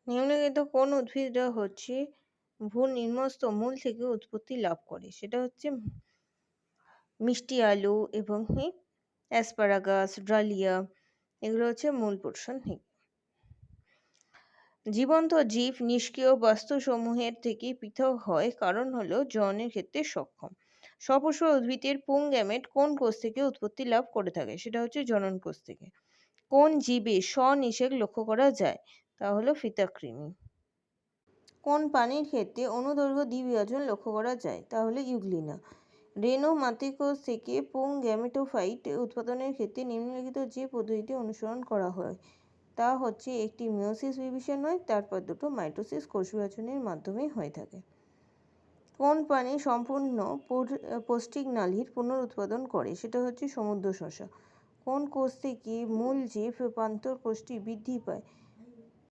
নিম্নলিখিত কোন উদ্ভিদটা হচ্ছে ভূনিম্নস্থ মূল থেকে উৎপত্তি লাভ করে? সেটা হচ্ছে মিষ্টি আলু এবং অ্যাসপারাগাস, ডালিয়া, এগুলো হচ্ছে মূল পোর্শন। জীবন্ত জীব নিষ্ক্রিয় বস্তুসমূহের থেকে পৃথক হয় কারণ হলো জননের ক্ষেত্রে সক্ষম। সপুষ্প উদ্ভিদের পুংগ্যামেট কোন কোষ থেকে উৎপত্তি লাভ করে থাকে? সেটা হচ্ছে জনন কোষ থেকে। কোন জীবে স্বনিষেক লক্ষ্য করা যায়? তা হলো ফিতাকৃমি। কোন প্রাণীর ক্ষেত্রে অনুদৈর্ঘ্য দ্বিবিভাজন লক্ষ্য করা যায়? তা হলো ইউগ্লিনা। রেণু মাতৃকোষ থেকে পুংগ্যামেটোফাইট উৎপাদনের ক্ষেত্রে নিম্নলিখিত যে পদ্ধতিটি অনুসরণ করা হয় তা হচ্ছে একটি মিওসিস বিভাজন হয়, তারপর দুটো মাইটোসিস কোষ বিভাজনের মাধ্যমে হয়ে থাকে। কোন প্রাণী সম্পূর্ণ পৌষ্টিক নালীর পুনরুৎপাদন করে? সেটা হচ্ছে সমুদ্র শসা। কোন কোষ থেকে মূল যে রূপান্তর কোষটি বৃদ্ধি পায়